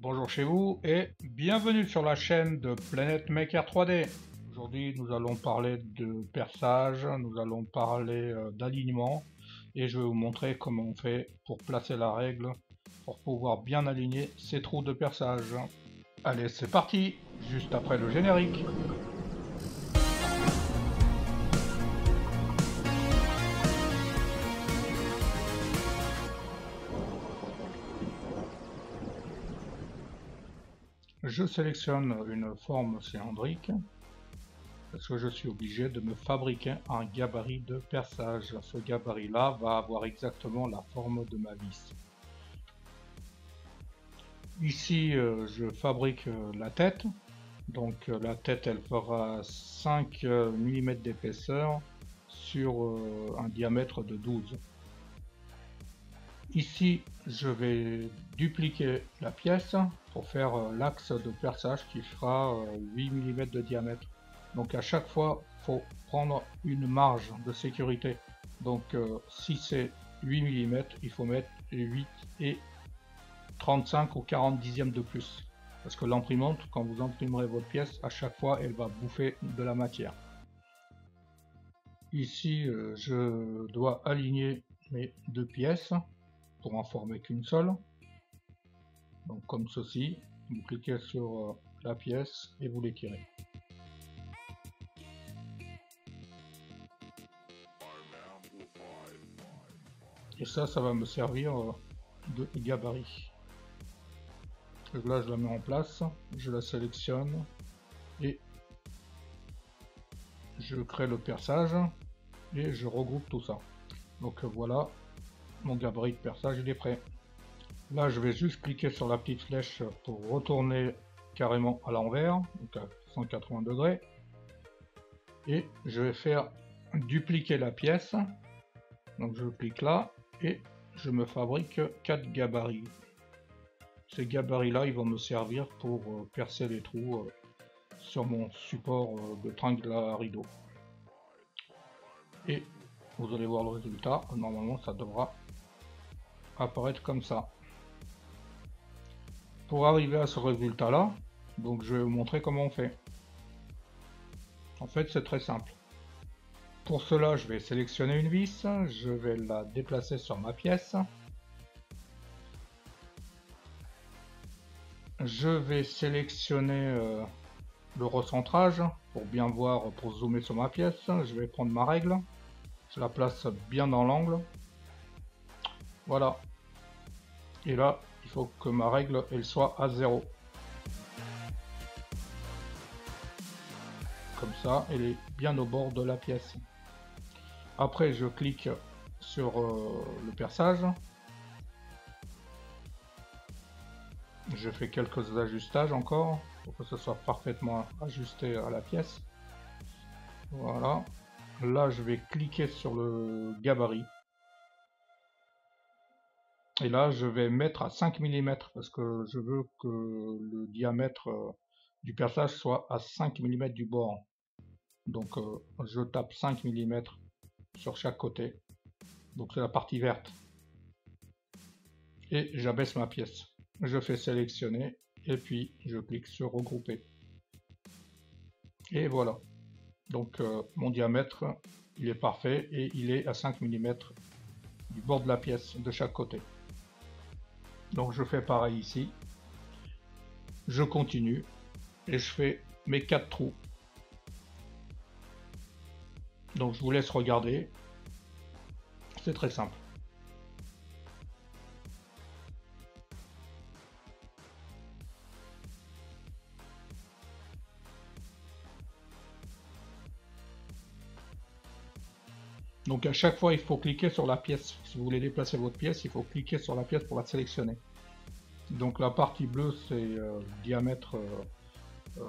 Bonjour chez vous et bienvenue sur la chaîne de Planet Maker 3D. Aujourd'hui nous allons parler de perçage, nous allons parler d'alignement et je vais vous montrer comment on fait pour placer la règle pour pouvoir bien aligner ces trous de perçage. Allez, c'est parti, juste après le générique. Je sélectionne une forme cylindrique parce que je suis obligé de me fabriquer un gabarit de perçage. Ce gabarit-là va avoir exactement la forme de ma vis. Ici, je fabrique la tête. Donc la tête, elle fera 5 mm d'épaisseur sur un diamètre de 12. Ici, je vais dupliquer la pièce pour faire l'axe de perçage qui fera 8 mm de diamètre. Donc à chaque fois, il faut prendre une marge de sécurité. Donc si c'est 8 mm, il faut mettre 8 et 35 ou 40 dixièmes de plus. Parce que l'imprimante, quand vous imprimerez votre pièce, à chaque fois, elle va bouffer de la matière. Ici, je dois aligner mes deux pièces pour en former qu'une seule. Donc comme ceci, vous cliquez sur la pièce et vous l'étirez. Et ça va me servir de gabarit. Donc là, je la mets en place, je la sélectionne et je crée le perçage et je regroupe tout ça. Donc voilà, mon gabarit de perçage il est prêt. Là je vais juste cliquer sur la petite flèche pour retourner carrément à l'envers, donc à 180 degrés, et je vais faire dupliquer la pièce. Donc je clique là et je me fabrique 4 gabarits. Ces gabarits là ils vont me servir pour percer les trous sur mon support de tringle à rideau. Et vous allez voir le résultat, normalement ça devra apparaître comme ça. Pour arriver à ce résultat là, donc je vais vous montrer comment on fait. En fait c'est très simple. Pour cela je vais sélectionner une vis, je vais la déplacer sur ma pièce. Je vais sélectionner le recentrage pour bien voir, pour zoomer sur ma pièce. Je vais prendre ma règle, je la place bien dans l'angle. Voilà. Et là, il faut que ma règle elle soit à 0. Comme ça, elle est bien au bord de la pièce. Après, je clique sur le perçage. Je fais quelques ajustages encore pour que ce soit parfaitement ajusté à la pièce. Voilà. Là, je vais cliquer sur le gabarit. Et là, je vais mettre à 5 mm parce que je veux que le diamètre du perçage soit à 5 mm du bord. Donc, je tape 5 mm sur chaque côté. Donc, c'est la partie verte. Et j'abaisse ma pièce. Je fais sélectionner et puis je clique sur regrouper. Et voilà. Donc, mon diamètre, il est parfait et il est à 5 mm du bord de la pièce de chaque côté. Donc je fais pareil ici, je continue et je fais mes 4 trous. Donc je vous laisse regarder, c'est très simple. Donc à chaque fois il faut cliquer sur la pièce, si vous voulez déplacer votre pièce, il faut cliquer sur la pièce pour la sélectionner. Donc la partie bleue c'est le diamètre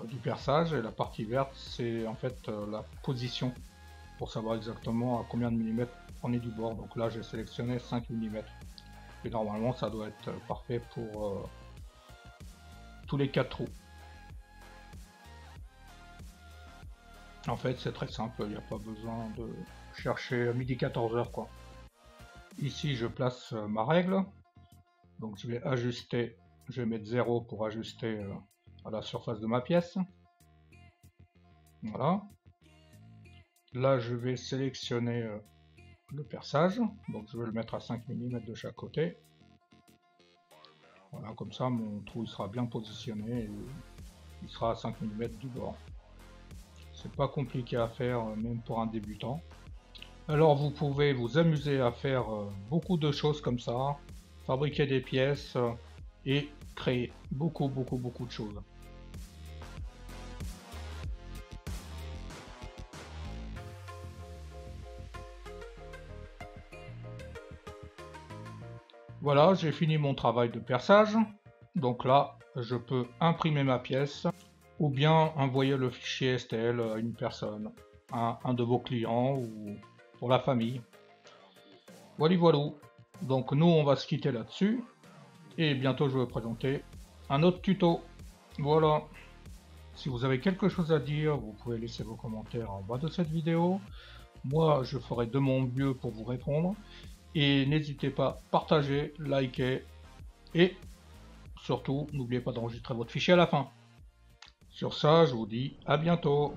du perçage et la partie verte c'est en fait la position pour savoir exactement à combien de millimètres on est du bord. Donc là j'ai sélectionné 5 mm et normalement ça doit être parfait pour tous les 4 trous. En fait c'est très simple, il n'y a pas besoin de chercher midi 14h quoi. Ici je place ma règle, donc je vais ajuster je vais mettre 0 pour ajuster à la surface de ma pièce. Voilà. Là, je vais sélectionner le perçage, donc je vais le mettre à 5 mm de chaque côté. Voilà, comme ça mon trou il sera bien positionné et il sera à 5 mm du bord. C'est pas compliqué à faire, même pour un débutant. Alors vous pouvez vous amuser à faire beaucoup de choses comme ça, fabriquer des pièces et créer beaucoup de choses. Voilà, j'ai fini mon travail de perçage. Donc là, je peux imprimer ma pièce ou bien envoyer le fichier STL à une personne, à un de vos clients ou pour la famille. Voilà, voilà. Donc nous, on va se quitter là-dessus. Et bientôt, je vais vous présenter un autre tuto. Voilà. Si vous avez quelque chose à dire, vous pouvez laisser vos commentaires en bas de cette vidéo. Moi, je ferai de mon mieux pour vous répondre. Et n'hésitez pas, partagez, likez et surtout, n'oubliez pas d'enregistrer votre fichier à la fin. Sur ça, je vous dis à bientôt.